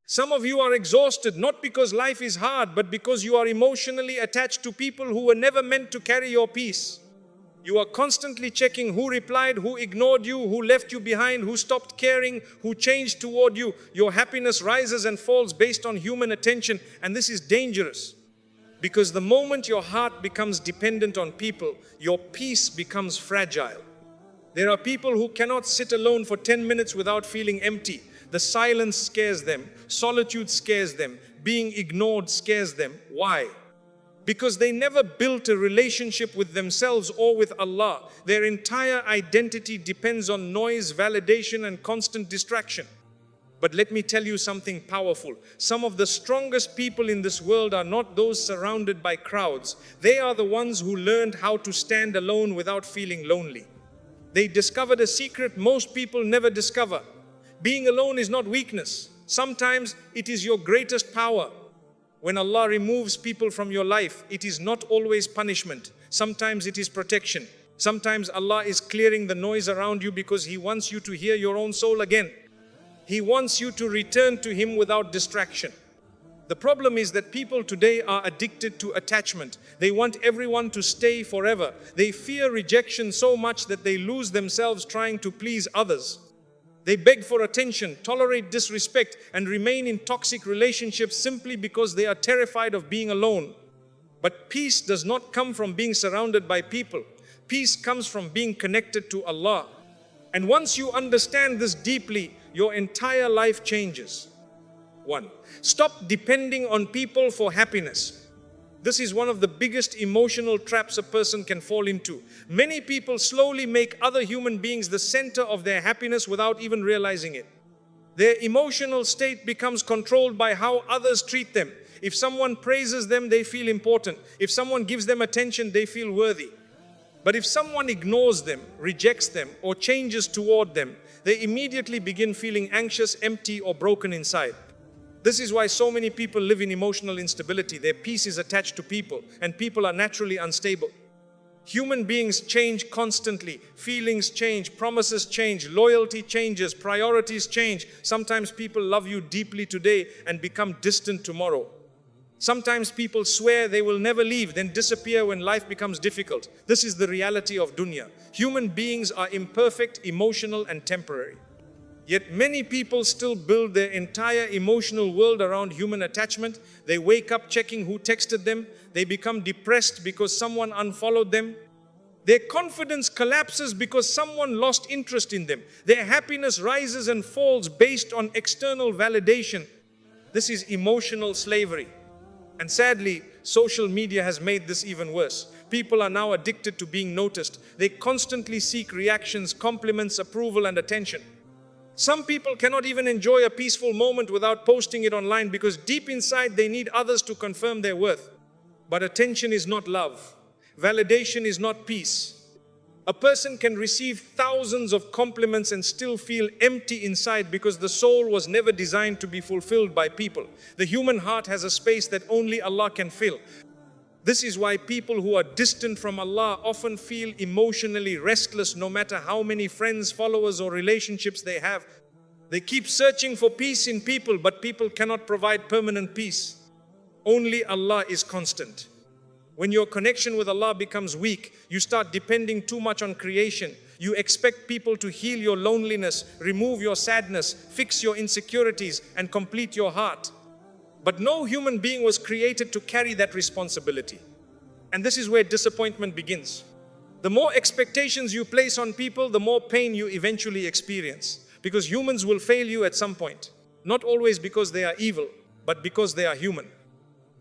Some of you are exhausted, not because life is hard, but because you are emotionally attached to people who were never meant to carry your peace. You are constantly checking who replied, who ignored you, who left you behind, who stopped caring, who changed toward you. Your happiness rises and falls based on human attention, and this is dangerous. Because the moment your heart becomes dependent on people, your peace becomes fragile. There are people who cannot sit alone for 10 minutes without feeling empty. The silence scares them. Solitude scares them. Being ignored scares them. Why? Because they never built a relationship with themselves or with Allah. Their entire identity depends on noise, validation, and constant distraction. But let me tell you something powerful. Some of the strongest people in this world are not those surrounded by crowds. They are the ones who learned how to stand alone without feeling lonely. They discovered a secret most people never discover. Being alone is not weakness. Sometimes it is your greatest power. When Allah removes people from your life, it is not always punishment. Sometimes it is protection. Sometimes Allah is clearing the noise around you because He wants you to hear your own soul again. He wants you to return to Him without distraction. The problem is that people today are addicted to attachment. They want everyone to stay forever. They fear rejection so much that they lose themselves trying to please others. They beg for attention, tolerate disrespect, and remain in toxic relationships simply because they are terrified of being alone. But peace does not come from being surrounded by people. Peace comes from being connected to Allah. And once you understand this deeply, your entire life changes. 1. Stop depending on people for happiness. This is one of the biggest emotional traps a person can fall into. Many people slowly make other human beings the center of their happiness without even realizing it. Their emotional state becomes controlled by how others treat them. If someone praises them, they feel important. If someone gives them attention, they feel worthy. But if someone ignores them, rejects them, or changes toward them, they immediately begin feeling anxious, empty, or broken inside. This is why so many people live in emotional instability. Their peace is attached to people, and people are naturally unstable. Human beings change constantly. Feelings change, promises change, loyalty changes, priorities change. Sometimes people love you deeply today and become distant tomorrow. Sometimes people swear they will never leave, then disappear when life becomes difficult. This is the reality of dunya. Human beings are imperfect, emotional, and temporary. Yet many people still build their entire emotional world around human attachment. They wake up checking who texted them. They become depressed because someone unfollowed them. Their confidence collapses because someone lost interest in them. Their happiness rises and falls based on external validation. This is emotional slavery. And sadly, social media has made this even worse. People are now addicted to being noticed. They constantly seek reactions, compliments, approval, and attention. Some people cannot even enjoy a peaceful moment without posting it online because deep inside they need others to confirm their worth. But attention is not love. Validation is not peace. A person can receive thousands of compliments and still feel empty inside because the soul was never designed to be fulfilled by people. The human heart has a space that only Allah can fill. This is why people who are distant from Allah often feel emotionally restless no matter how many friends, followers, or relationships they have. They keep searching for peace in people, but people cannot provide permanent peace. Only Allah is constant. When your connection with Allah becomes weak, you start depending too much on creation. You expect people to heal your loneliness, remove your sadness, fix your insecurities, and complete your heart. But no human being was created to carry that responsibility. And this is where disappointment begins. The more expectations you place on people, the more pain you eventually experience. Because humans will fail you at some point. Not always because they are evil, but because they are human.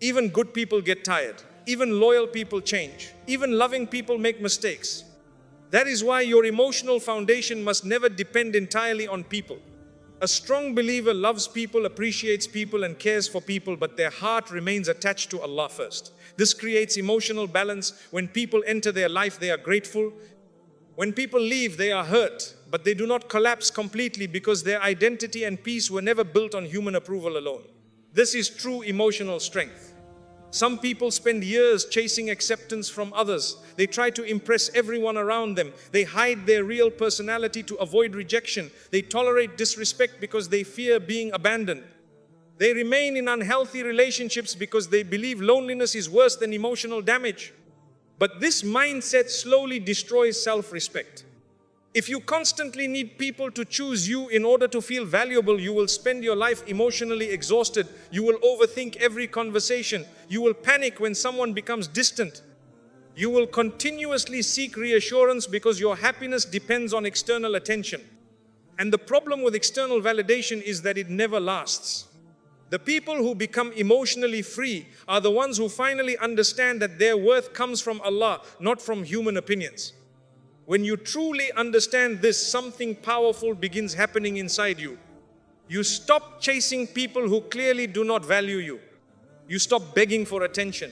Even good people get tired. Even loyal people change. Even loving people make mistakes. That is why your emotional foundation must never depend entirely on people. A strong believer loves people, appreciates people, and cares for people, but their heart remains attached to Allah first. This creates emotional balance. When people enter their life, they are grateful. When people leave, they are hurt, but they do not collapse completely because their identity and peace were never built on human approval alone. This is true emotional strength. Some people spend years chasing acceptance from others. They try to impress everyone around them. They hide their real personality to avoid rejection. They tolerate disrespect because they fear being abandoned. They remain in unhealthy relationships because they believe loneliness is worse than emotional damage. But this mindset slowly destroys self-respect. If you constantly need people to choose you in order to feel valuable, you will spend your life emotionally exhausted. You will overthink every conversation. You will panic when someone becomes distant. You will continuously seek reassurance because your happiness depends on external attention. And the problem with external validation is that it never lasts. The people who become emotionally free are the ones who finally understand that their worth comes from Allah, not from human opinions. When you truly understand this, something powerful begins happening inside you. You stop chasing people who clearly do not value you. You stop begging for attention.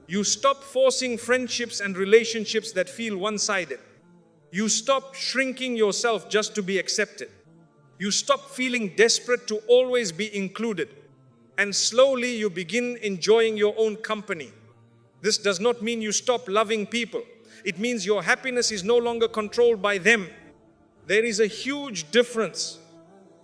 You stop forcing friendships and relationships that feel one-sided. You stop shrinking yourself just to be accepted. You stop feeling desperate to always be included. And slowly you begin enjoying your own company. This does not mean you stop loving people. It means your happiness is no longer controlled by them. There is a huge difference.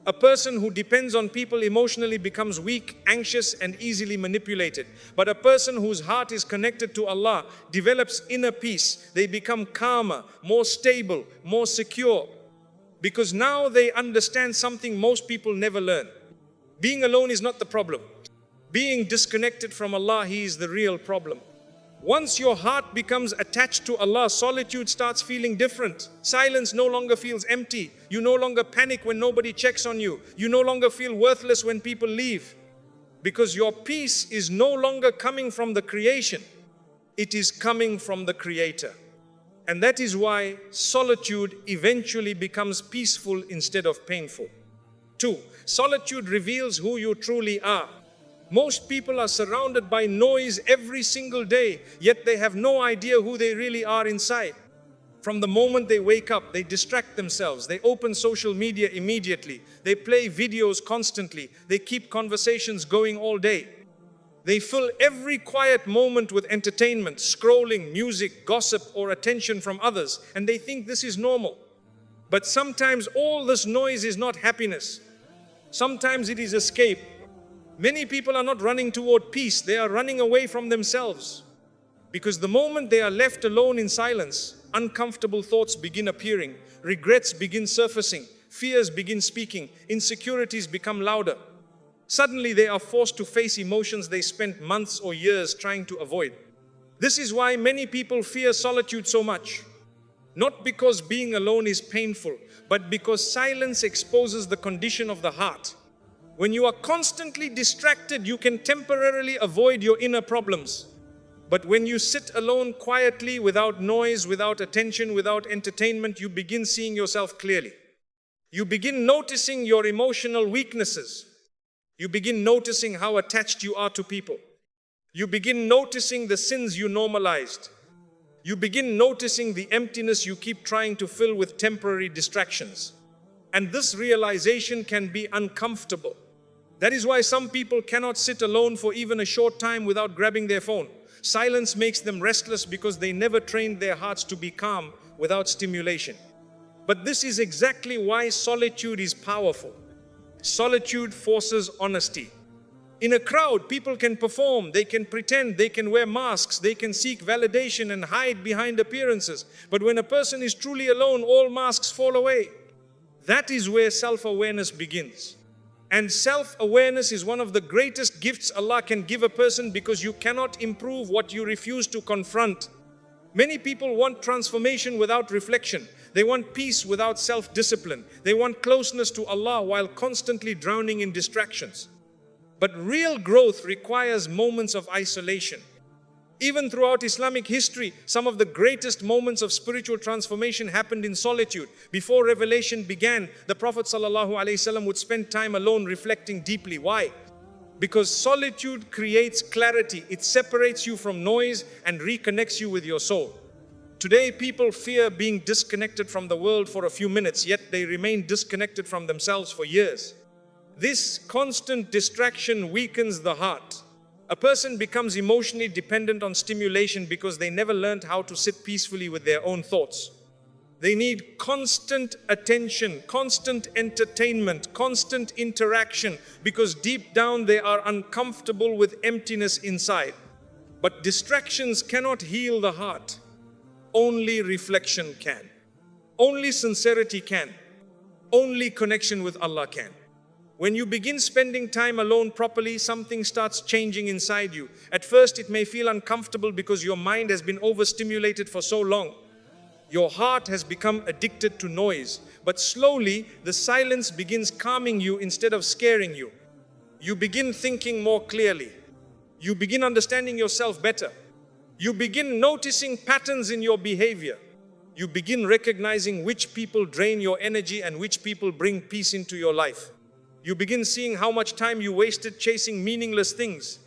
A person who depends on people emotionally becomes weak, anxious, and easily manipulated. But a person whose heart is connected to Allah develops inner peace. They become calmer, more stable, more secure. Because now they understand something most people never learn. Being alone is not the problem. Being disconnected from Allah, He is the real problem. Once your heart becomes attached to Allah, solitude starts feeling different. Silence no longer feels empty. You no longer panic when nobody checks on you. You no longer feel worthless when people leave. Because your peace is no longer coming from the creation. It is coming from the Creator. And that is why solitude eventually becomes peaceful instead of painful. 2. Solitude reveals who you truly are. Most people are surrounded by noise every single day, yet they have no idea who they really are inside. From the moment they wake up, they distract themselves. They open social media immediately. They play videos constantly. They keep conversations going all day. They fill every quiet moment with entertainment, scrolling, music, gossip, or attention from others, and they think this is normal. But sometimes all this noise is not happiness. Sometimes it is escape. Many people are not running toward peace, they are running away from themselves. Because the moment they are left alone in silence, uncomfortable thoughts begin appearing, regrets begin surfacing, fears begin speaking, insecurities become louder. Suddenly they are forced to face emotions they spent months or years trying to avoid. This is why many people fear solitude so much. Not because being alone is painful, but because silence exposes the condition of the heart. When you are constantly distracted, you can temporarily avoid your inner problems. But when you sit alone quietly, without noise, without attention, without entertainment, you begin seeing yourself clearly. You begin noticing your emotional weaknesses. You begin noticing how attached you are to people. You begin noticing the sins you normalized. You begin noticing the emptiness you keep trying to fill with temporary distractions. And this realization can be uncomfortable. That is why some people cannot sit alone for even a short time without grabbing their phone. Silence makes them restless because they never trained their hearts to be calm without stimulation. But this is exactly why solitude is powerful. Solitude forces honesty. In a crowd, people can perform, they can pretend, they can wear masks, they can seek validation and hide behind appearances. But when a person is truly alone, all masks fall away. That is where self-awareness begins. And self-awareness is one of the greatest gifts Allah can give a person, because you cannot improve what you refuse to confront. Many people want transformation without reflection. They want peace without self-discipline. They want closeness to Allah while constantly drowning in distractions. But real growth requires moments of isolation. Even throughout Islamic history, some of the greatest moments of spiritual transformation happened in solitude. Before revelation began, the Prophet ﷺ would spend time alone reflecting deeply. Why? Because solitude creates clarity. It separates you from noise and reconnects you with your soul. Today, people fear being disconnected from the world for a few minutes, yet they remain disconnected from themselves for years. This constant distraction weakens the heart. A person becomes emotionally dependent on stimulation because they never learned how to sit peacefully with their own thoughts. They need constant attention, constant entertainment, constant interaction, because deep down they are uncomfortable with emptiness inside. But distractions cannot heal the heart. Only reflection can. Only sincerity can. Only connection with Allah can. When you begin spending time alone properly, something starts changing inside you. At first, it may feel uncomfortable because your mind has been overstimulated for so long. Your heart has become addicted to noise. But slowly, the silence begins calming you instead of scaring you. You begin thinking more clearly. You begin understanding yourself better. You begin noticing patterns in your behavior. You begin recognizing which people drain your energy and which people bring peace into your life. You begin seeing how much time you wasted chasing meaningless things.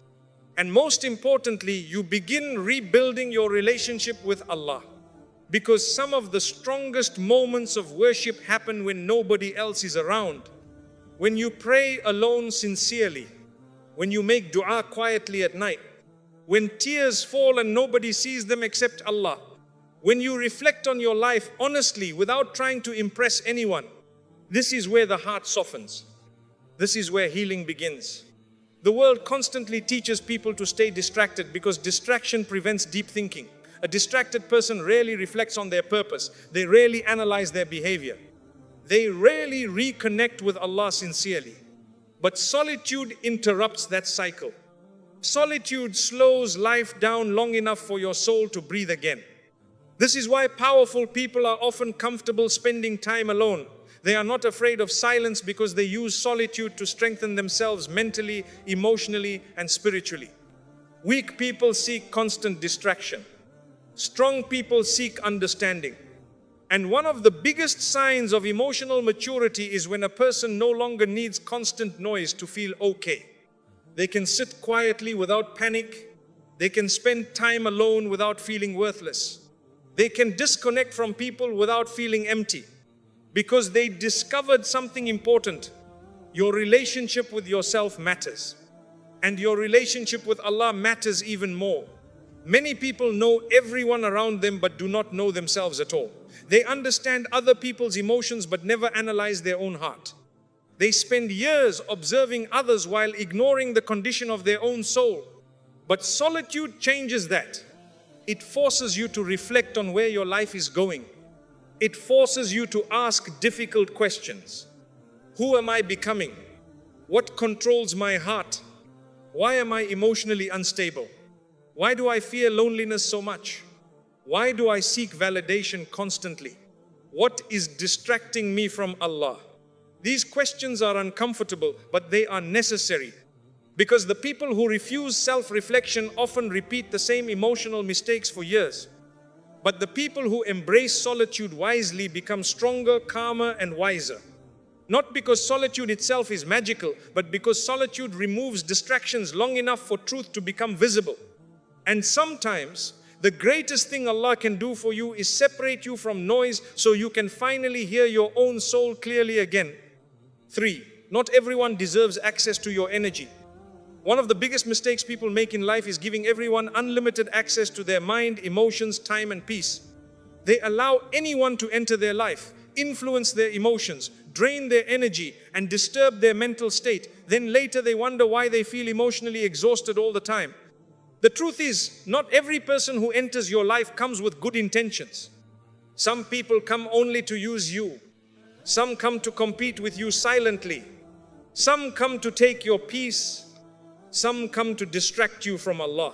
And most importantly, you begin rebuilding your relationship with Allah. Because some of the strongest moments of worship happen when nobody else is around. When you pray alone sincerely. When you make dua quietly at night. When tears fall and nobody sees them except Allah. When you reflect on your life honestly without trying to impress anyone. This is where the heart softens. This is where healing begins. The world constantly teaches people to stay distracted because distraction prevents deep thinking. A distracted person rarely reflects on their purpose. They rarely analyze their behavior. They rarely reconnect with Allah sincerely. But solitude interrupts that cycle. Solitude slows life down long enough for your soul to breathe again. This is why powerful people are often comfortable spending time alone. They are not afraid of silence because they use solitude to strengthen themselves mentally, emotionally, and spiritually. Weak people seek constant distraction. Strong people seek understanding. And one of the biggest signs of emotional maturity is when a person no longer needs constant noise to feel okay. They can sit quietly without panic. They can spend time alone without feeling worthless. They can disconnect from people without feeling empty. Because they discovered something important. Your relationship with yourself matters. And your relationship with Allah matters even more. Many people know everyone around them but do not know themselves at all. They understand other people's emotions but never analyze their own heart. They spend years observing others while ignoring the condition of their own soul. But solitude changes that. It forces you to reflect on where your life is going. It forces you to ask difficult questions. Who am I becoming? What controls my heart? Why am I emotionally unstable? Why do I fear loneliness so much? Why do I seek validation constantly? What is distracting me from Allah? These questions are uncomfortable, but they are necessary. Because the people who refuse self-reflection often repeat the same emotional mistakes for years. But the people who embrace solitude wisely become stronger, calmer, and wiser. Not because solitude itself is magical, but because solitude removes distractions long enough for truth to become visible. And sometimes, the greatest thing Allah can do for you is separate you from noise so you can finally hear your own soul clearly again. 3. Not everyone deserves access to your energy. One of the biggest mistakes people make in life is giving everyone unlimited access to their mind, emotions, time, and peace. They allow anyone to enter their life, influence their emotions, drain their energy, and disturb their mental state. Then later they wonder why they feel emotionally exhausted all the time. The truth is, not every person who enters your life comes with good intentions. Some people come only to use you. Some come to compete with you silently. Some come to take your peace. Some come to distract you from Allah.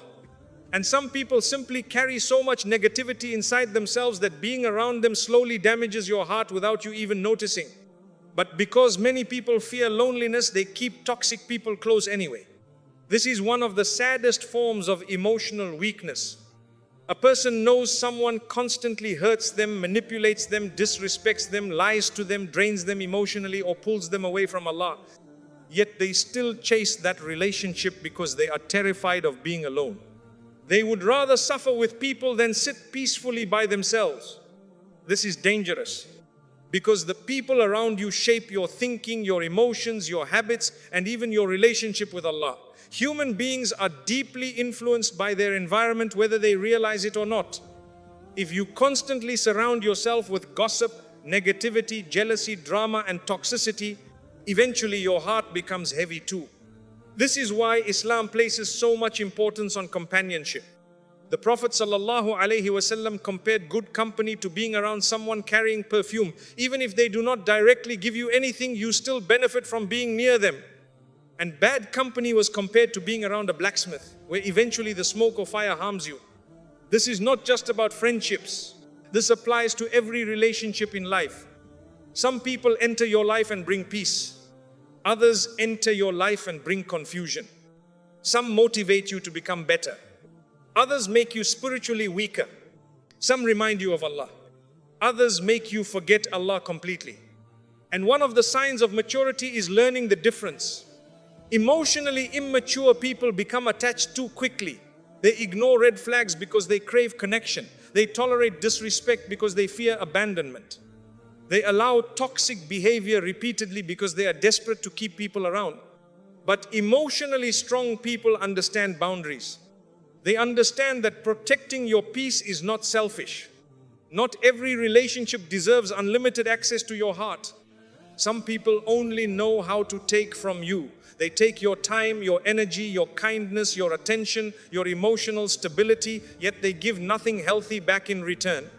And some people simply carry so much negativity inside themselves that being around them slowly damages your heart without you even noticing. But because many people fear loneliness, they keep toxic people close anyway. This is one of the saddest forms of emotional weakness. A person knows someone constantly hurts them, manipulates them, disrespects them, lies to them, drains them emotionally, or pulls them away from Allah. Yet they still chase that relationship because they are terrified of being alone. They would rather suffer with people than sit peacefully by themselves. This is dangerous because the people around you shape your thinking, your emotions, your habits, and even your relationship with Allah. Human beings are deeply influenced by their environment, whether they realize it or not. If you constantly surround yourself with gossip, negativity, jealousy, drama, and toxicity, eventually your heart becomes heavy too. This is why Islam places so much importance on companionship. The Prophet ﷺ compared good company to being around someone carrying perfume. Even if they do not directly give you anything, you still benefit from being near them. And bad company was compared to being around a blacksmith, where eventually the smoke or fire harms you. This is not just about friendships. This applies to every relationship in life. Some people enter your life and bring peace. Others enter your life and bring confusion. Some motivate you to become better. Others make you spiritually weaker. Some remind you of Allah. Others make you forget Allah completely. And one of the signs of maturity is learning the difference. Emotionally immature people become attached too quickly. They ignore red flags because they crave connection. They tolerate disrespect because they fear abandonment. They allow toxic behavior repeatedly because they are desperate to keep people around. But emotionally strong people understand boundaries. They understand that protecting your peace is not selfish. Not every relationship deserves unlimited access to your heart. Some people only know how to take from you. They take your time, your energy, your kindness, your attention, your emotional stability, yet they give nothing healthy back in return.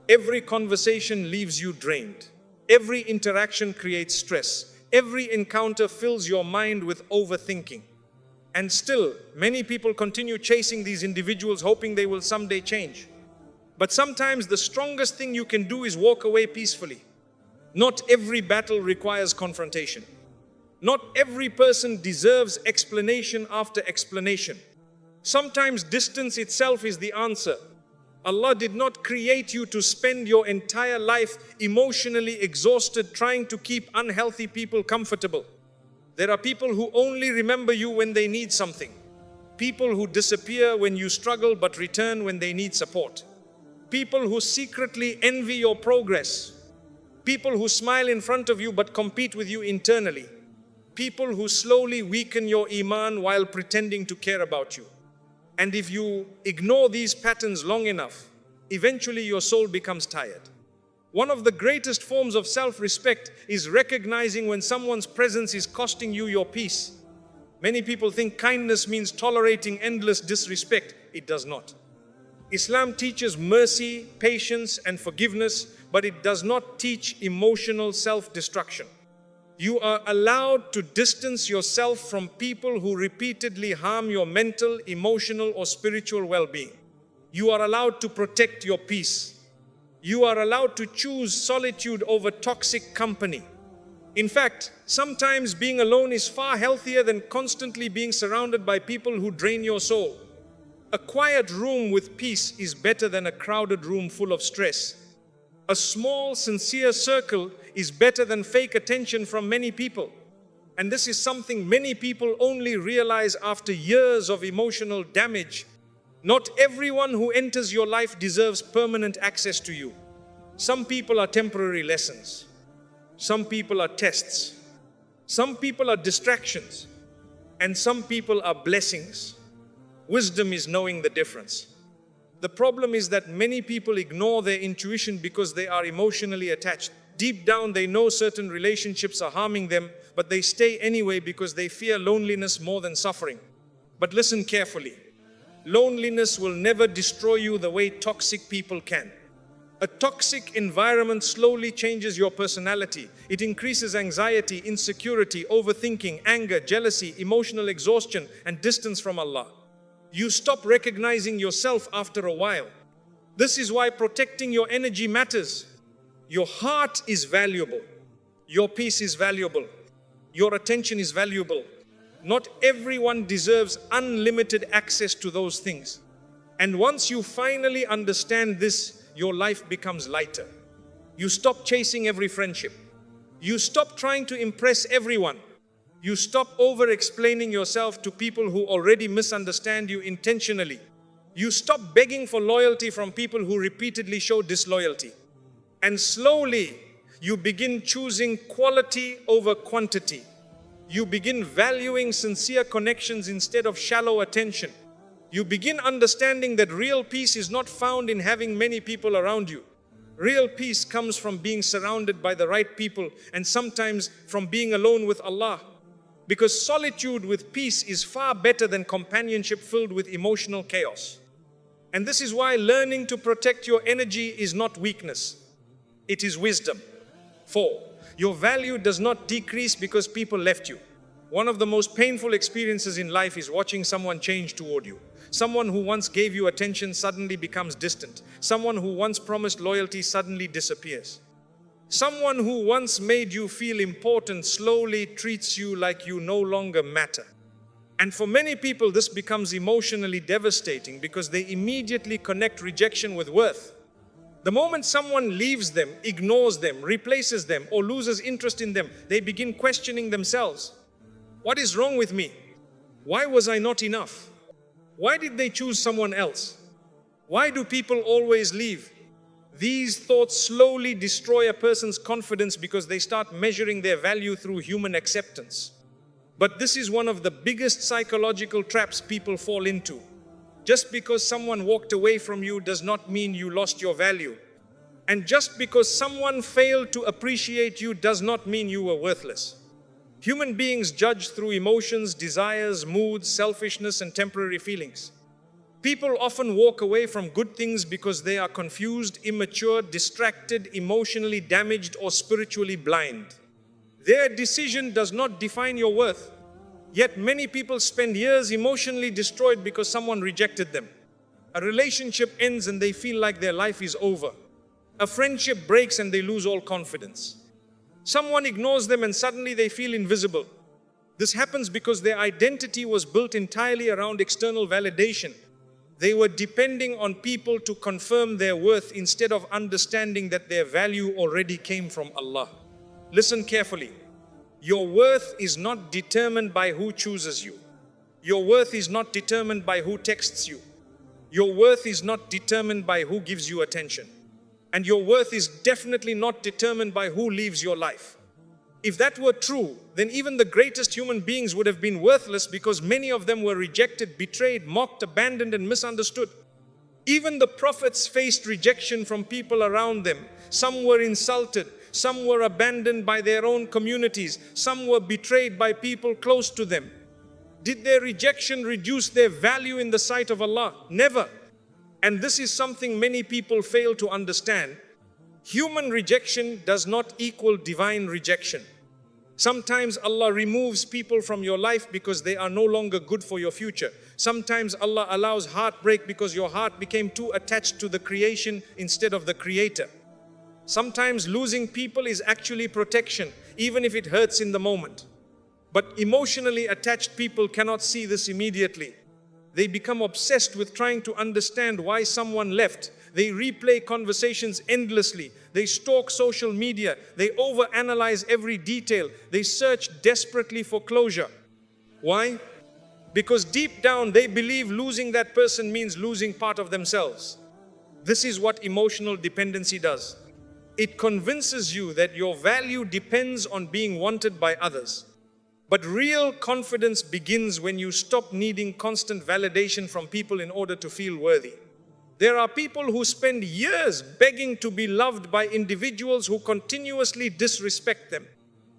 Every conversation leaves you drained. Every interaction creates stress. Every encounter fills your mind with overthinking. And still, many people continue chasing these individuals, hoping they will someday change. But sometimes the strongest thing you can do is walk away peacefully. Not every battle requires confrontation. Not every person deserves explanation after explanation. Sometimes distance itself is the answer. Allah did not create you to spend your entire life emotionally exhausted trying to keep unhealthy people comfortable. There are people who only remember you when they need something. People who disappear when you struggle but return when they need support. People who secretly envy your progress. People who smile in front of you but compete with you internally. People who slowly weaken your iman while pretending to care about you. And if you ignore these patterns long enough, eventually your soul becomes tired. One of the greatest forms of self-respect is recognizing when someone's presence is costing you your peace. Many people think kindness means tolerating endless disrespect. It does not. Islam teaches mercy, patience, and forgiveness, but it does not teach emotional self-destruction. You are allowed to distance yourself from people who repeatedly harm your mental, emotional, or spiritual well-being. You are allowed to protect your peace. You are allowed to choose solitude over toxic company. In fact, sometimes being alone is far healthier than constantly being surrounded by people who drain your soul. A quiet room with peace is better than a crowded room full of stress. A small, sincere circle is better than fake attention from many people. And this is something many people only realize after years of emotional damage. Not everyone who enters your life deserves permanent access to you. Some people are temporary lessons. Some people are tests. Some people are distractions. And some people are blessings. Wisdom is knowing the difference. The problem is that many people ignore their intuition because they are emotionally attached. Deep down, they know certain relationships are harming them, but they stay anyway because they fear loneliness more than suffering. But listen carefully. Loneliness will never destroy you the way toxic people can. A toxic environment slowly changes your personality. It increases anxiety, insecurity, overthinking, anger, jealousy, emotional exhaustion, and distance from Allah. You stop recognizing yourself after a while. This is why protecting your energy matters. Your heart is valuable. Your peace is valuable. Your attention is valuable. Not everyone deserves unlimited access to those things. And once you finally understand this, your life becomes lighter. You stop chasing every friendship. You stop trying to impress everyone. You stop over-explaining yourself to people who already misunderstand you intentionally. You stop begging for loyalty from people who repeatedly show disloyalty. And slowly, you begin choosing quality over quantity. You begin valuing sincere connections instead of shallow attention. You begin understanding that real peace is not found in having many people around you. Real peace comes from being surrounded by the right people, and sometimes from being alone with Allah. Because solitude with peace is far better than companionship filled with emotional chaos. And this is why learning to protect your energy is not weakness. It is wisdom. 4. Your value does not decrease because people left you. One of the most painful experiences in life is watching someone change toward you. Someone who once gave you attention suddenly becomes distant. Someone who once promised loyalty suddenly disappears. Someone who once made you feel important slowly treats you like you no longer matter. And for many people, this becomes emotionally devastating because they immediately connect rejection with worth. The moment someone leaves them, ignores them, replaces them, or loses interest in them, they begin questioning themselves. What is wrong with me? Why was I not enough? Why did they choose someone else? Why do people always leave? These thoughts slowly destroy a person's confidence because they start measuring their value through human acceptance. But this is one of the biggest psychological traps people fall into. Just because someone walked away from you does not mean you lost your value. And just because someone failed to appreciate you does not mean you were worthless. Human beings judge through emotions, desires, moods, selfishness, and temporary feelings. People often walk away from good things because they are confused, immature, distracted, emotionally damaged, or spiritually blind. Their decision does not define your worth. Yet many people spend years emotionally destroyed because someone rejected them. A relationship ends and they feel like their life is over. A friendship breaks and they lose all confidence. Someone ignores them and suddenly they feel invisible. This happens because their identity was built entirely around external validation. They were depending on people to confirm their worth instead of understanding that their value already came from Allah. Listen carefully. Your worth is not determined by who chooses you. Your worth is not determined by who texts you. Your worth is not determined by who gives you attention. And your worth is definitely not determined by who leaves your life. If that were true, then even the greatest human beings would have been worthless because many of them were rejected, betrayed, mocked, abandoned, and misunderstood. Even the prophets faced rejection from people around them. Some were insulted, some were abandoned by their own communities, some were betrayed by people close to them. Did their rejection reduce their value in the sight of Allah? Never. And this is something many people fail to understand. Human rejection does not equal divine rejection. Sometimes Allah removes people from your life because they are no longer good for your future. Sometimes Allah allows heartbreak because your heart became too attached to the creation instead of the Creator. Sometimes losing people is actually protection, even if it hurts in the moment. But emotionally attached people cannot see this immediately. They become obsessed with trying to understand why someone left. They replay conversations endlessly. They stalk social media. They overanalyze every detail. They search desperately for closure. Why? Because deep down they believe losing that person means losing part of themselves. This is what emotional dependency does. It convinces you that your value depends on being wanted by others. But real confidence begins when you stop needing constant validation from people in order to feel worthy. There are people who spend years begging to be loved by individuals who continuously disrespect them.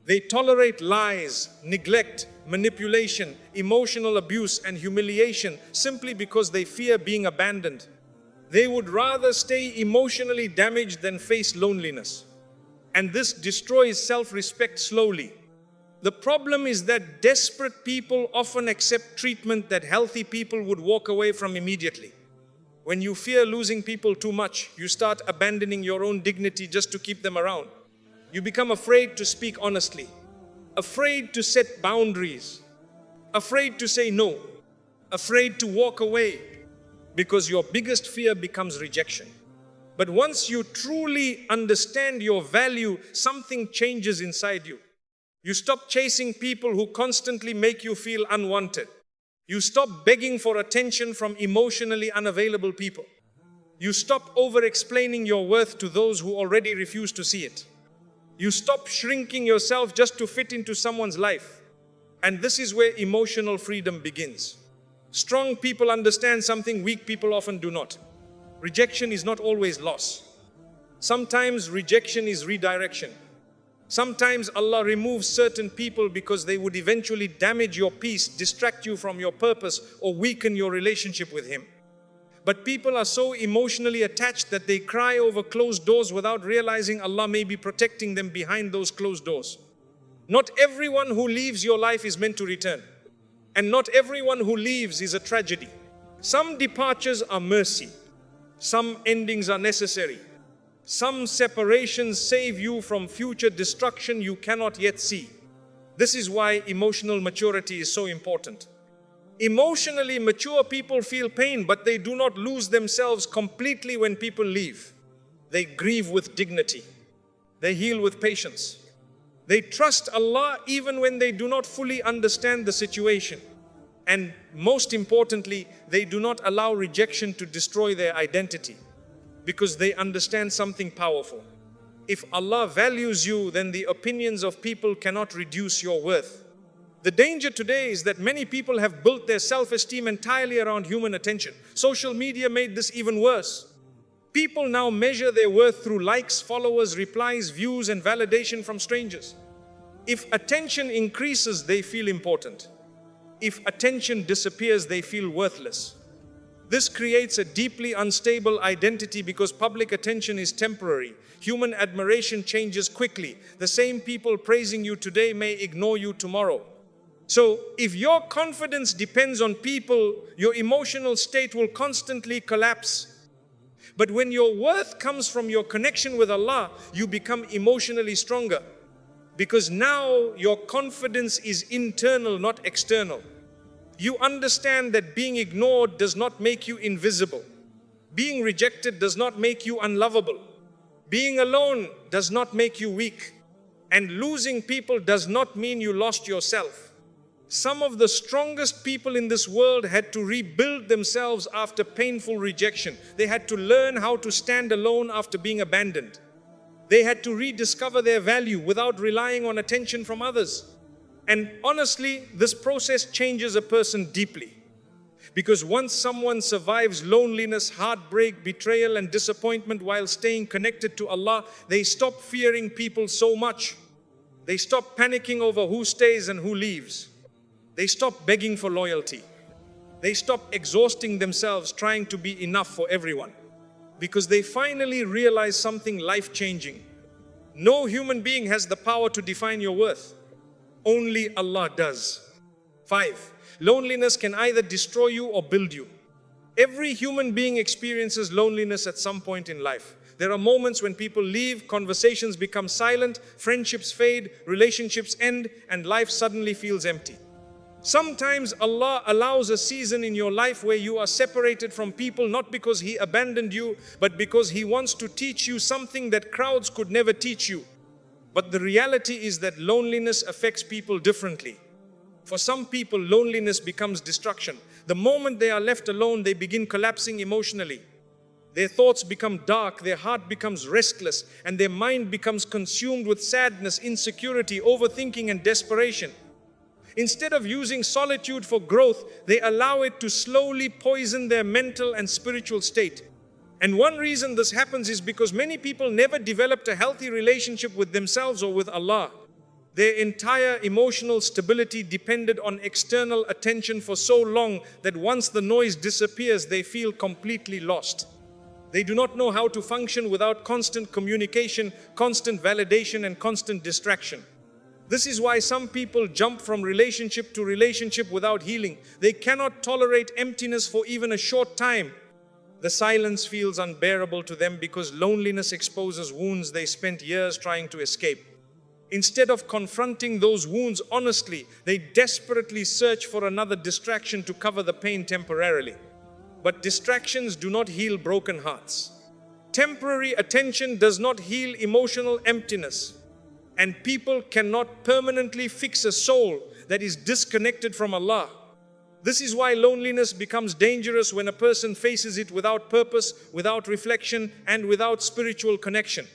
They tolerate lies, neglect, manipulation, emotional abuse, and humiliation simply because they fear being abandoned. They would rather stay emotionally damaged than face loneliness. And this destroys self-respect slowly. The problem is that desperate people often accept treatment that healthy people would walk away from immediately. When you fear losing people too much, you start abandoning your own dignity just to keep them around. You become afraid to speak honestly, afraid to set boundaries, afraid to say no, afraid to walk away, because your biggest fear becomes rejection. But once you truly understand your value, something changes inside you. You stop chasing people who constantly make you feel unwanted. You stop begging for attention from emotionally unavailable people. You stop over-explaining your worth to those who already refuse to see it. You stop shrinking yourself just to fit into someone's life. And this is where emotional freedom begins. Strong people understand something weak people often do not. Rejection is not always loss. Sometimes rejection is redirection. Sometimes Allah removes certain people because they would eventually damage your peace, distract you from your purpose, or weaken your relationship with Him. But people are so emotionally attached that they cry over closed doors without realizing Allah may be protecting them behind those closed doors. Not everyone who leaves your life is meant to return. And not everyone who leaves is a tragedy. Some departures are mercy. Some endings are necessary. Some separations save you from future destruction you cannot yet see. This is why emotional maturity is so important. Emotionally mature people feel pain, but they do not lose themselves completely when people leave. They grieve with dignity. They heal with patience. They trust Allah even when they do not fully understand the situation. And most importantly, they do not allow rejection to destroy their identity, because they understand something powerful. If Allah values you, then the opinions of people cannot reduce your worth. The danger today is that many people have built their self-esteem entirely around human attention. Social media made this even worse. People now measure their worth through likes, followers, replies, views, and validation from strangers. If attention increases, they feel important. If attention disappears, they feel worthless. This creates a deeply unstable identity because public attention is temporary. Human admiration changes quickly. The same people praising you today may ignore you tomorrow. So, if your confidence depends on people, your emotional state will constantly collapse. But when your worth comes from your connection with Allah, you become emotionally stronger. Because now your confidence is internal, not external. You understand that being ignored does not make you invisible. Being rejected does not make you unlovable. Being alone does not make you weak. And losing people does not mean you lost yourself. Some of the strongest people in this world had to rebuild themselves after painful rejection. They had to learn how to stand alone after being abandoned. They had to rediscover their value without relying on attention from others. And honestly, this process changes a person deeply. Because once someone survives loneliness, heartbreak, betrayal, and disappointment while staying connected to Allah, they stop fearing people so much. They stop panicking over who stays and who leaves. They stop begging for loyalty. They stop exhausting themselves trying to be enough for everyone. Because they finally realize something life-changing. No human being has the power to define your worth. Only Allah does. 5. Loneliness can either destroy you or build you. Every human being experiences loneliness at some point in life. There are moments when people leave, conversations become silent, friendships fade, relationships end, and life suddenly feels empty. Sometimes Allah allows a season in your life where you are separated from people not because He abandoned you, but because He wants to teach you something that crowds could never teach you. But the reality is that loneliness affects people differently. For some people, loneliness becomes destruction. The moment they are left alone, they begin collapsing emotionally. Their thoughts become dark, their heart becomes restless, and their mind becomes consumed with sadness, insecurity, overthinking, and desperation. Instead of using solitude for growth, they allow it to slowly poison their mental and spiritual state. And one reason this happens is because many people never developed a healthy relationship with themselves or with Allah. Their entire emotional stability depended on external attention for so long that once the noise disappears, they feel completely lost. They do not know how to function without constant communication, constant validation, and constant distraction. This is why some people jump from relationship to relationship without healing. They cannot tolerate emptiness for even a short time. The silence feels unbearable to them because loneliness exposes wounds they spent years trying to escape. Instead of confronting those wounds honestly, they desperately search for another distraction to cover the pain temporarily. But distractions do not heal broken hearts. Temporary attention does not heal emotional emptiness. And people cannot permanently fix a soul that is disconnected from Allah. This is why loneliness becomes dangerous when a person faces it without purpose, without reflection, and without spiritual connection.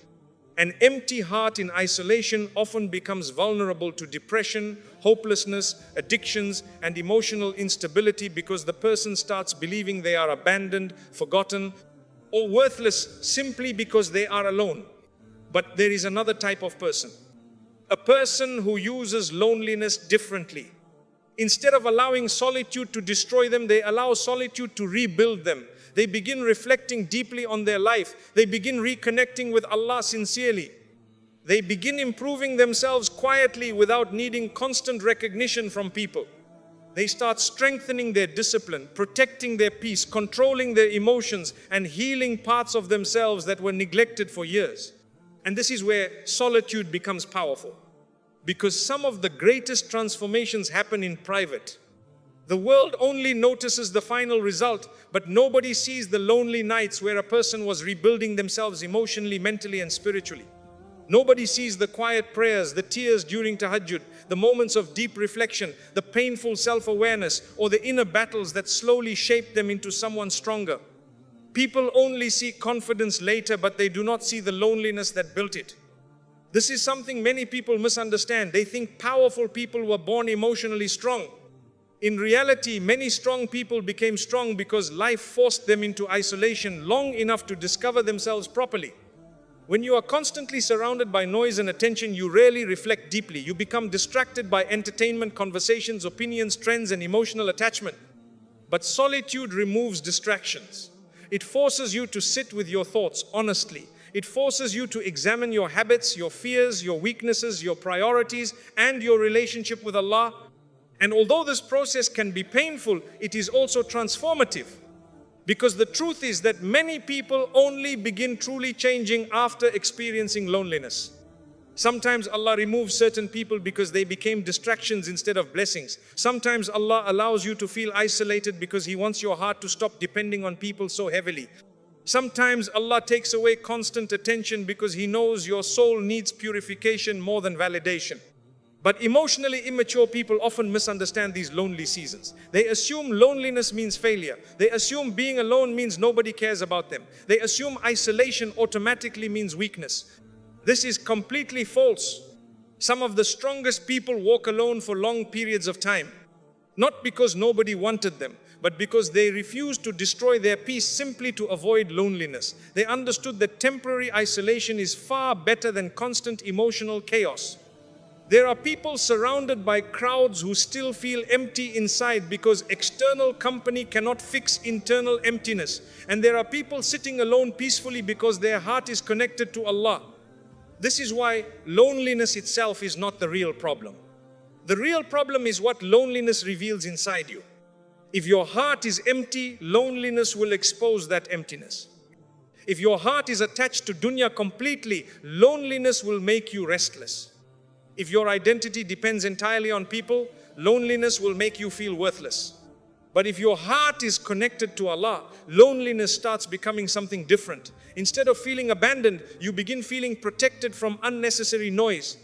An empty heart in isolation often becomes vulnerable to depression, hopelessness, addictions, and emotional instability because the person starts believing they are abandoned, forgotten, or worthless simply because they are alone. But there is another type of person. A person who uses loneliness differently. Instead of allowing solitude to destroy them, they allow solitude to rebuild them. They begin reflecting deeply on their life. They begin reconnecting with Allah sincerely. They begin improving themselves quietly without needing constant recognition from people. They start strengthening their discipline, protecting their peace, controlling their emotions, and healing parts of themselves that were neglected for years. And this is where solitude becomes powerful. Because some of the greatest transformations happen in private. The world only notices the final result, but nobody sees the lonely nights where a person was rebuilding themselves emotionally, mentally, and spiritually. Nobody sees the quiet prayers, the tears during tahajjud, the moments of deep reflection, the painful self-awareness, or the inner battles that slowly shape them into someone stronger. People only see confidence later, but they do not see the loneliness that built it. This is something many people misunderstand. They think powerful people were born emotionally strong. In reality, many strong people became strong because life forced them into isolation long enough to discover themselves properly. When you are constantly surrounded by noise and attention, you rarely reflect deeply. You become distracted by entertainment, conversations, opinions, trends, and emotional attachment. But solitude removes distractions. It forces you to sit with your thoughts honestly. It forces you to examine your habits, your fears, your weaknesses, your priorities, and your relationship with Allah. And although this process can be painful, it is also transformative. Because the truth is that many people only begin truly changing after experiencing loneliness. Sometimes Allah removes certain people because they became distractions instead of blessings. Sometimes Allah allows you to feel isolated because He wants your heart to stop depending on people so heavily. Sometimes Allah takes away constant attention because He knows your soul needs purification more than validation. But emotionally immature people often misunderstand these lonely seasons. They assume loneliness means failure. They assume being alone means nobody cares about them. They assume isolation automatically means weakness. This is completely false. Some of the strongest people walk alone for long periods of time. Not because nobody wanted them, but because they refused to destroy their peace simply to avoid loneliness. They understood that temporary isolation is far better than constant emotional chaos. There are people surrounded by crowds who still feel empty inside because external company cannot fix internal emptiness. And there are people sitting alone peacefully because their heart is connected to Allah. This is why loneliness itself is not the real problem. The real problem is what loneliness reveals inside you. If your heart is empty, loneliness will expose that emptiness. If your heart is attached to dunya completely, loneliness will make you restless. If your identity depends entirely on people, loneliness will make you feel worthless. But if your heart is connected to Allah, loneliness starts becoming something different. Instead of feeling abandoned, you begin feeling protected from unnecessary noise.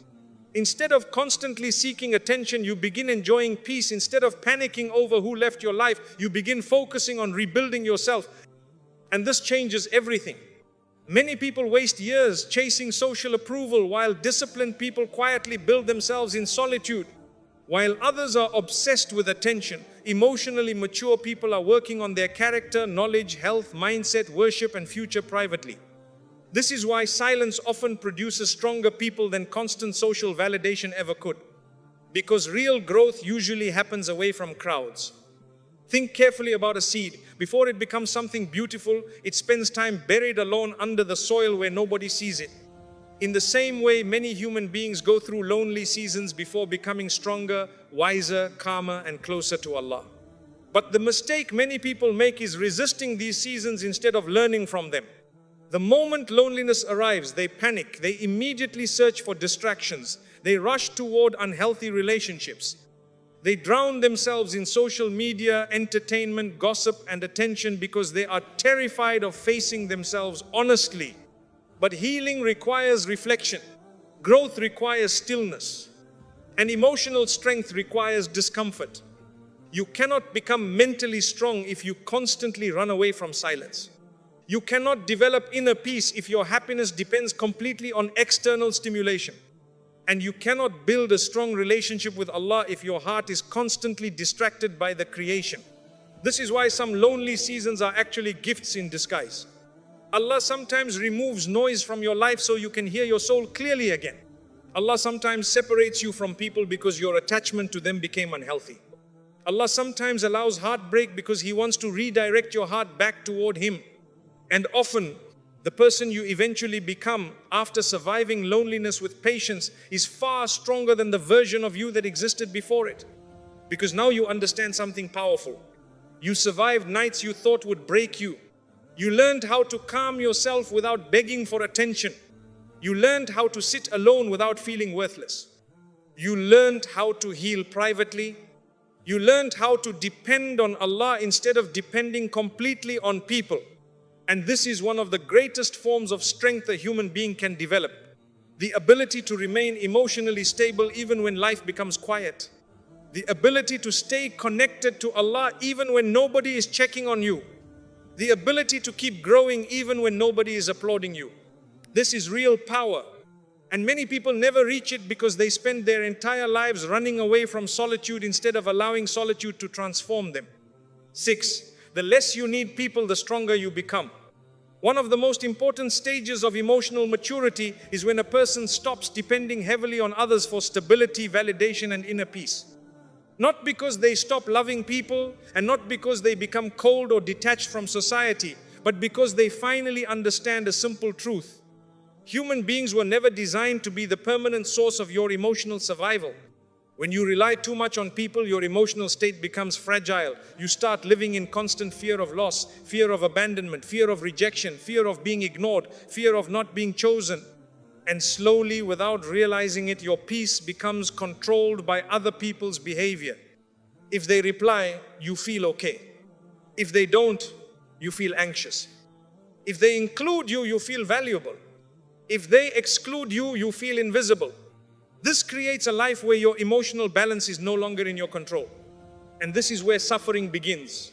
Instead of constantly seeking attention, you begin enjoying peace. Instead of panicking over who left your life, you begin focusing on rebuilding yourself. And this changes everything. Many people waste years chasing social approval while disciplined people quietly build themselves in solitude. While others are obsessed with attention, emotionally mature people are working on their character, knowledge, health, mindset, worship, and future privately. This is why silence often produces stronger people than constant social validation ever could. Because real growth usually happens away from crowds. Think carefully about a seed. Before it becomes something beautiful, it spends time buried alone under the soil where nobody sees it. In the same way, many human beings go through lonely seasons before becoming stronger, wiser, calmer, and closer to Allah. But the mistake many people make is resisting these seasons instead of learning from them. The moment loneliness arrives, they panic. They immediately search for distractions. They rush toward unhealthy relationships. They drown themselves in social media, entertainment, gossip, and attention because they are terrified of facing themselves honestly. But healing requires reflection. Growth requires stillness. And emotional strength requires discomfort. You cannot become mentally strong if you constantly run away from silence. You cannot develop inner peace if your happiness depends completely on external stimulation. And you cannot build a strong relationship with Allah if your heart is constantly distracted by the creation. This is why some lonely seasons are actually gifts in disguise. Allah sometimes removes noise from your life so you can hear your soul clearly again. Allah sometimes separates you from people because your attachment to them became unhealthy. Allah sometimes allows heartbreak because He wants to redirect your heart back toward Him. And often, the person you eventually become after surviving loneliness with patience is far stronger than the version of you that existed before it. Because now you understand something powerful. You survived nights you thought would break you. You learned how to calm yourself without begging for attention. You learned how to sit alone without feeling worthless. You learned how to heal privately. You learned how to depend on Allah instead of depending completely on people. And this is one of the greatest forms of strength a human being can develop. The ability to remain emotionally stable even when life becomes quiet. The ability to stay connected to Allah even when nobody is checking on you. The ability to keep growing even when nobody is applauding you. This is real power. And many people never reach it because they spend their entire lives running away from solitude instead of allowing solitude to transform them. 6. The less you need people, the stronger you become. One of the most important stages of emotional maturity is when a person stops depending heavily on others for stability, validation, and inner peace. Not because they stop loving people and not because they become cold or detached from society, but because they finally understand a simple truth. Human beings were never designed to be the permanent source of your emotional survival. When you rely too much on people, your emotional state becomes fragile. You start living in constant fear of loss, fear of abandonment, fear of rejection, fear of being ignored, fear of not being chosen. And slowly, without realizing it, your peace becomes controlled by other people's behavior. If they reply, you feel okay. If they don't, you feel anxious. If they include you, you feel valuable. If they exclude you, you feel invisible. This creates a life where your emotional balance is no longer in your control. And this is where suffering begins.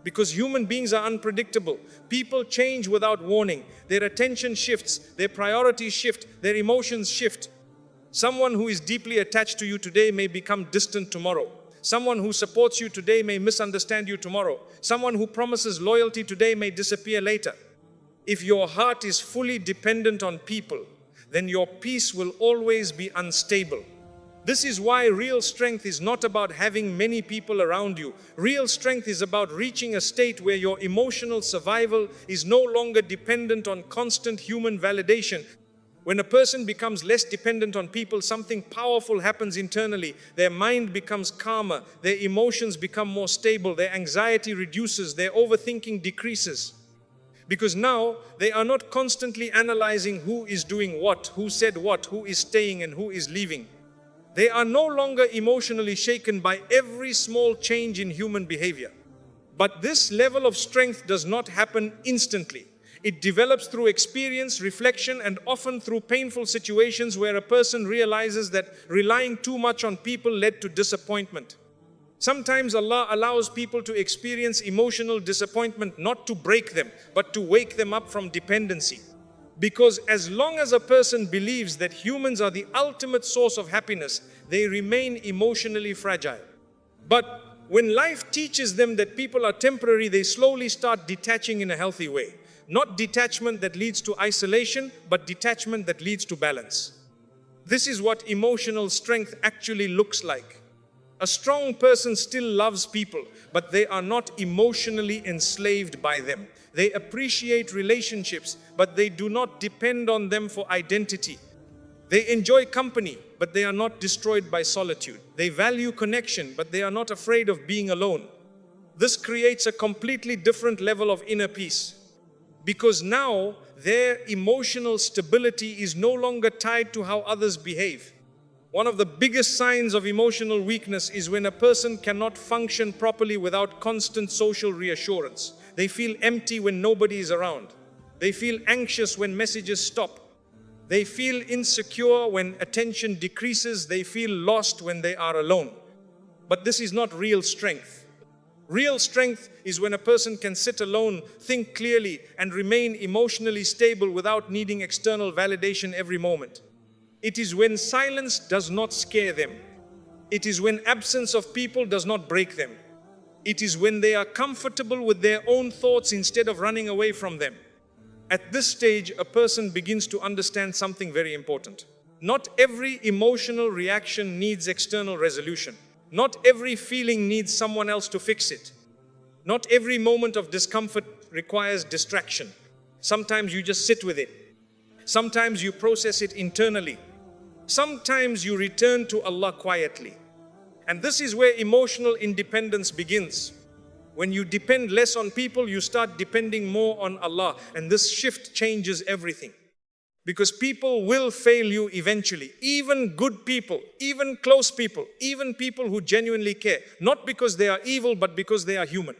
Because human beings are unpredictable. People change without warning. Their attention shifts, their priorities shift, their emotions shift. Someone who is deeply attached to you today may become distant tomorrow. Someone who supports you today may misunderstand you tomorrow. Someone who promises loyalty today may disappear later. If your heart is fully dependent on people, then your peace will always be unstable. This is why real strength is not about having many people around you. Real strength is about reaching a state where your emotional survival is no longer dependent on constant human validation. When a person becomes less dependent on people, something powerful happens internally. Their mind becomes calmer, their emotions become more stable, their anxiety reduces, their overthinking decreases. Because now they are not constantly analyzing who is doing what, who said what, who is staying and who is leaving. They are no longer emotionally shaken by every small change in human behavior. But this level of strength does not happen instantly. It develops through experience, reflection, and often through painful situations where a person realizes that relying too much on people led to disappointment. Sometimes Allah allows people to experience emotional disappointment not to break them, but to wake them up from dependency. Because as long as a person believes that humans are the ultimate source of happiness, they remain emotionally fragile. But when life teaches them that people are temporary, they slowly start detaching in a healthy way. Not detachment that leads to isolation, but detachment that leads to balance. This is what emotional strength actually looks like. A strong person still loves people, but they are not emotionally enslaved by them. They appreciate relationships, but they do not depend on them for identity. They enjoy company, but they are not destroyed by solitude. They value connection, but they are not afraid of being alone. This creates a completely different level of inner peace. Because now their emotional stability is no longer tied to how others behave. One of the biggest signs of emotional weakness is when a person cannot function properly without constant social reassurance. They feel empty when nobody is around. They feel anxious when messages stop. They feel insecure when attention decreases. They feel lost when they are alone. But this is not real strength. Real strength is when a person can sit alone, think clearly, and remain emotionally stable without needing external validation every moment. It is when silence does not scare them. It is when absence of people does not break them. It is when they are comfortable with their own thoughts instead of running away from them. At this stage, a person begins to understand something very important. Not every emotional reaction needs external resolution. Not every feeling needs someone else to fix it. Not every moment of discomfort requires distraction. Sometimes you just sit with it. Sometimes you process it internally. Sometimes you return to Allah quietly. And this is where emotional independence begins. When you depend less on people, you start depending more on Allah. And this shift changes everything. Because people will fail you eventually. Even good people, even close people, even people who genuinely care. Not because they are evil, but because they are human.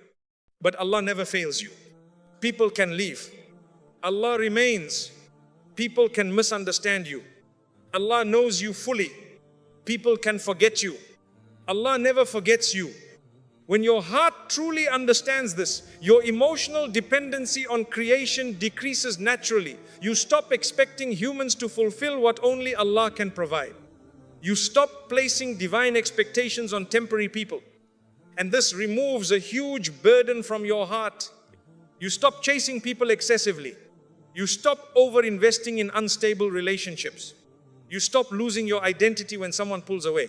But Allah never fails you. People can leave. Allah remains. People can misunderstand you. Allah knows you fully. People can forget you. Allah never forgets you. When your heart truly understands this, your emotional dependency on creation decreases naturally. You stop expecting humans to fulfill what only Allah can provide. You stop placing divine expectations on temporary people. And this removes a huge burden from your heart. You stop chasing people excessively. You stop over-investing in unstable relationships. You stop losing your identity when someone pulls away.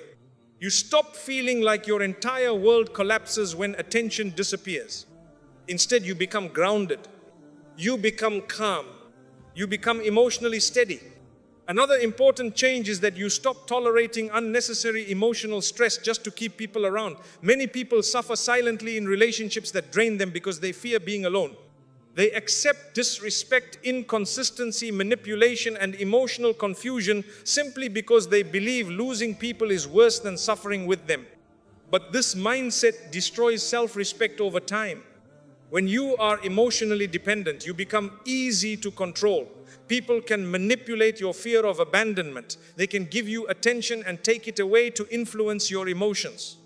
You stop feeling like your entire world collapses when attention disappears. Instead, you become grounded. You become calm. You become emotionally steady. Another important change is that you stop tolerating unnecessary emotional stress just to keep people around. Many people suffer silently in relationships that drain them because they fear being alone. They accept disrespect, inconsistency, manipulation, and emotional confusion simply because they believe losing people is worse than suffering with them. But this mindset destroys self-respect over time. When you are emotionally dependent, you become easy to control. People can manipulate your fear of abandonment. They can give you attention and take it away to influence your emotions.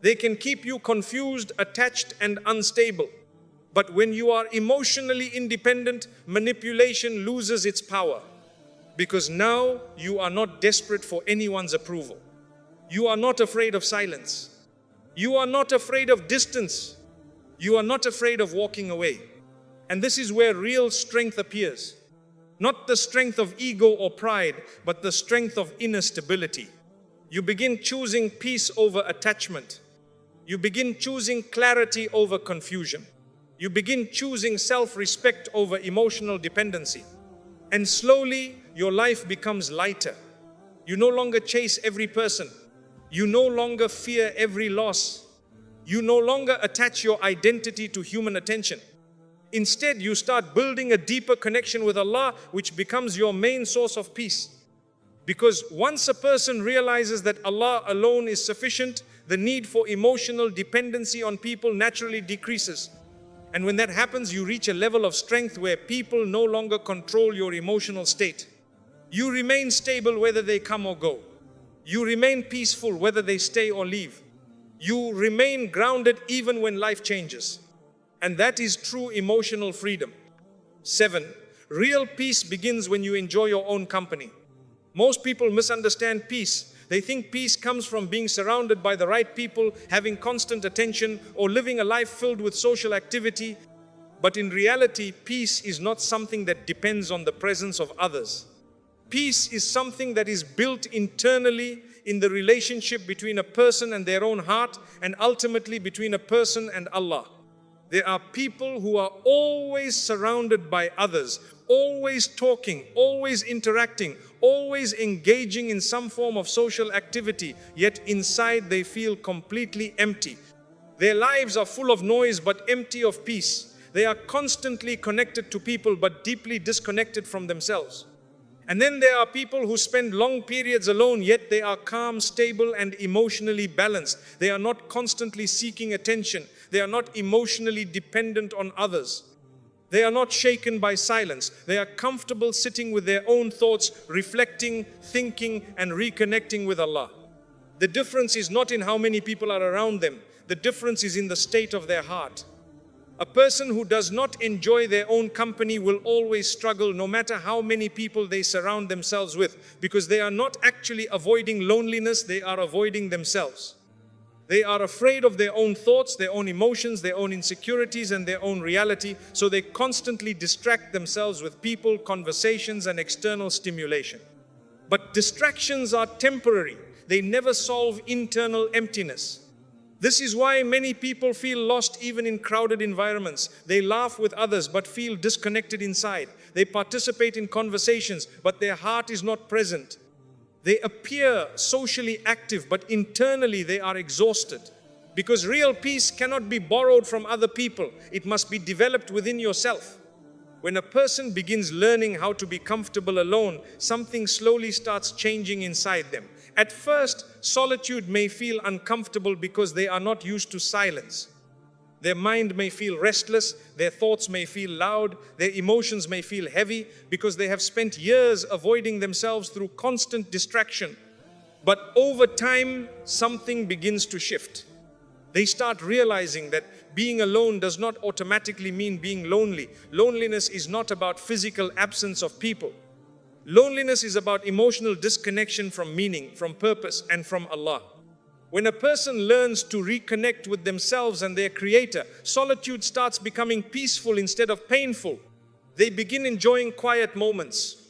They can keep you confused, attached, and unstable. But when you are emotionally independent, manipulation loses its power. Because now you are not desperate for anyone's approval. You are not afraid of silence. You are not afraid of distance. You are not afraid of walking away. And this is where real strength appears. Not the strength of ego or pride, but the strength of inner stability. You begin choosing peace over attachment. You begin choosing clarity over confusion. You begin choosing self-respect over emotional dependency. And slowly, your life becomes lighter. You no longer chase every person. You no longer fear every loss. You no longer attach your identity to human attention. Instead, you start building a deeper connection with Allah, which becomes your main source of peace. Because once a person realizes that Allah alone is sufficient, the need for emotional dependency on people naturally decreases. And when that happens, you reach a level of strength where people no longer control your emotional state. You remain stable whether they come or go. You remain peaceful whether they stay or leave. You remain grounded even when life changes. And that is true emotional freedom. 7. Real peace begins when you enjoy your own company. Most people misunderstand peace. They think peace comes from being surrounded by the right people, having constant attention, or living a life filled with social activity. But in reality, peace is not something that depends on the presence of others. Peace is something that is built internally in the relationship between a person and their own heart, and ultimately between a person and Allah. There are people who are always surrounded by others, always talking, always interacting, always engaging in some form of social activity, yet inside they feel completely empty. Their lives are full of noise but empty of peace. They are constantly connected to people but deeply disconnected from themselves. And then there are people who spend long periods alone, yet they are calm, stable, and emotionally balanced. They are not constantly seeking attention. They are not emotionally dependent on others. They are not shaken by silence. They are comfortable sitting with their own thoughts, reflecting, thinking, and reconnecting with Allah. The difference is not in how many people are around them, The difference is in the state of their heart. A person who does not enjoy their own company will always struggle no matter how many people they surround themselves with, because they are not actually avoiding loneliness, they are avoiding themselves. They are afraid of their own thoughts, their own emotions, their own insecurities and their own reality, so they constantly distract themselves with people, conversations and external stimulation. But distractions are temporary. They never solve internal emptiness. This is why many people feel lost even in crowded environments. They laugh with others but feel disconnected inside. They participate in conversations but their heart is not present. They appear socially active but internally they are exhausted. Because real peace cannot be borrowed from other people. It must be developed within yourself. When a person begins learning how to be comfortable alone, something slowly starts changing inside them. At first, solitude may feel uncomfortable because they are not used to silence. Their mind may feel restless, their thoughts may feel loud, their emotions may feel heavy because they have spent years avoiding themselves through constant distraction. But over time, something begins to shift. They start realizing that being alone does not automatically mean being lonely. Loneliness is not about physical absence of people. Loneliness is about emotional disconnection from meaning, from purpose, and from Allah. When a person learns to reconnect with themselves and their Creator, solitude starts becoming peaceful instead of painful. They begin enjoying quiet moments.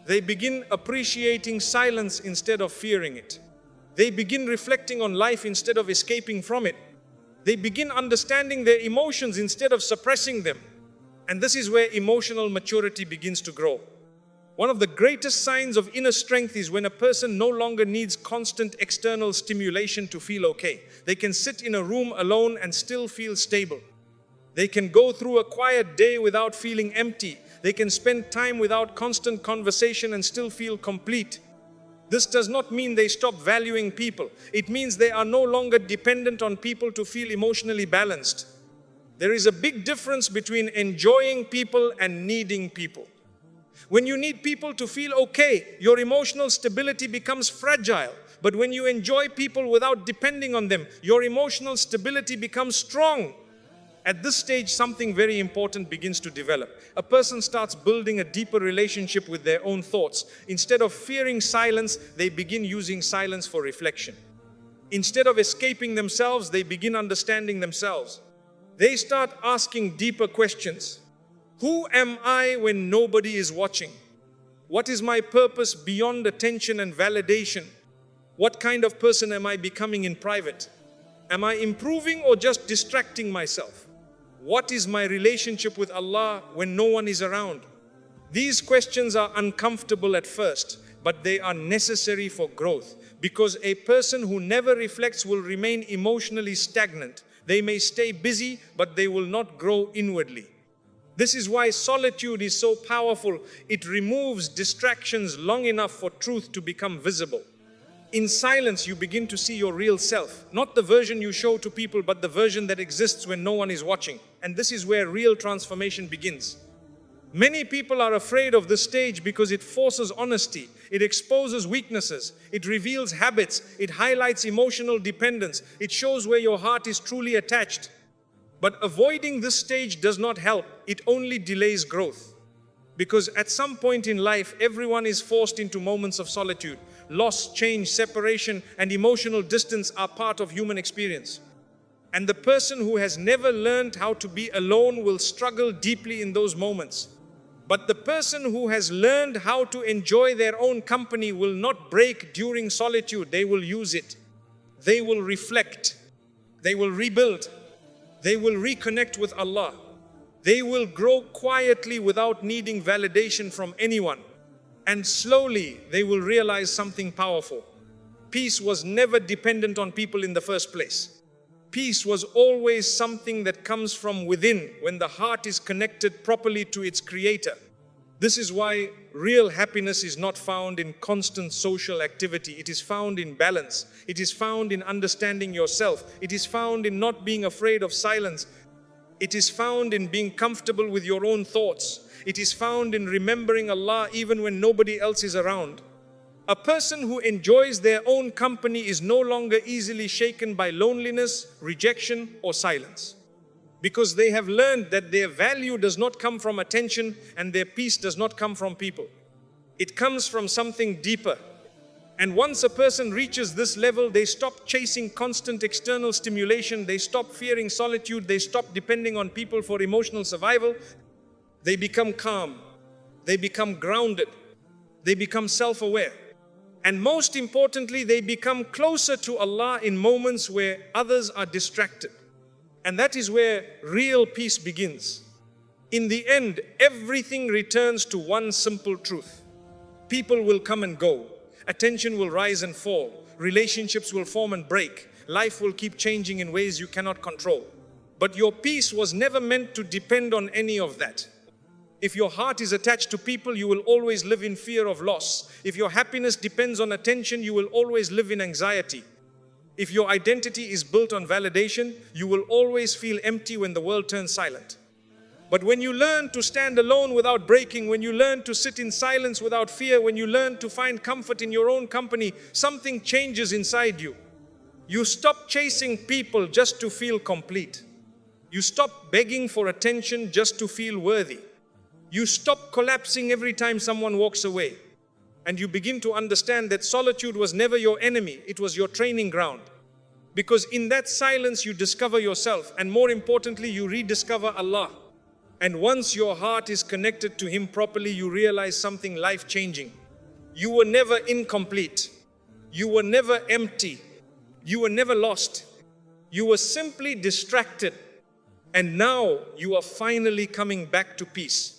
They begin appreciating silence instead of fearing it. They begin reflecting on life instead of escaping from it. They begin understanding their emotions instead of suppressing them. And this is where emotional maturity begins to grow. One of the greatest signs of inner strength is when a person no longer needs constant external stimulation to feel okay. They can sit in a room alone and still feel stable. They can go through a quiet day without feeling empty. They can spend time without constant conversation and still feel complete. This does not mean they stop valuing people. It means they are no longer dependent on people to feel emotionally balanced. There is a big difference between enjoying people and needing people. When you need people to feel okay, your emotional stability becomes fragile. But when you enjoy people without depending on them, your emotional stability becomes strong. At this stage, something very important begins to develop. A person starts building a deeper relationship with their own thoughts. Instead of fearing silence, they begin using silence for reflection. Instead of escaping themselves, they begin understanding themselves. They start asking deeper questions. Who am I when nobody is watching? What is my purpose beyond attention and validation? What kind of person am I becoming in private? Am I improving or just distracting myself? What is my relationship with Allah when no one is around? These questions are uncomfortable at first, but they are necessary for growth, because a person who never reflects will remain emotionally stagnant. They may stay busy, but they will not grow inwardly. This is why solitude is so powerful. It removes distractions long enough for truth to become visible. In silence, you begin to see your real self, not the version you show to people, but the version that exists when no one is watching. And this is where real transformation begins. Many people are afraid of this stage because it forces honesty, it exposes weaknesses, it reveals habits, it highlights emotional dependence, it shows where your heart is truly attached. But avoiding this stage does not help, it only delays growth. Because at some point in life, everyone is forced into moments of solitude. Loss, change, separation, and emotional distance are part of human experience. And the person who has never learned how to be alone will struggle deeply in those moments. But the person who has learned how to enjoy their own company will not break during solitude. They will use it. They will reflect. They will rebuild. They will reconnect with Allah. They will grow quietly without needing validation from anyone. And slowly, they will realize something powerful. Peace was never dependent on people in the first place. Peace was always something that comes from within when the heart is connected properly to its Creator. This is why real happiness is not found in constant social activity. It is found in balance. It is found in understanding yourself. It is found in not being afraid of silence. It is found in being comfortable with your own thoughts. It is found in remembering Allah even when nobody else is around. A person who enjoys their own company is no longer easily shaken by loneliness, rejection, or silence. Because they have learned that their value does not come from attention and their peace does not come from people. It comes from something deeper. And once a person reaches this level, they stop chasing constant external stimulation, they stop fearing solitude, they stop depending on people for emotional survival. They become calm, they become grounded, they become self-aware. And most importantly, they become closer to Allah in moments where others are distracted. And that is where real peace begins. In the end, everything returns to one simple truth. People will come and go. Attention will rise and fall. Relationships will form and break. Life will keep changing in ways you cannot control. But your peace was never meant to depend on any of that. If your heart is attached to people, you will always live in fear of loss. If your happiness depends on attention, you will always live in anxiety. If your identity is built on validation, you will always feel empty when the world turns silent. But when you learn to stand alone without breaking, when you learn to sit in silence without fear, when you learn to find comfort in your own company, something changes inside you. You stop chasing people just to feel complete. You stop begging for attention just to feel worthy. You stop collapsing every time someone walks away. And you begin to understand that solitude was never your enemy, it was your training ground. Because in that silence you discover yourself, and more importantly, you rediscover Allah. And once your heart is connected to Him properly, you realize something life-changing. You were never incomplete. You were never empty. You were never lost. You were simply distracted. And now you are finally coming back to peace.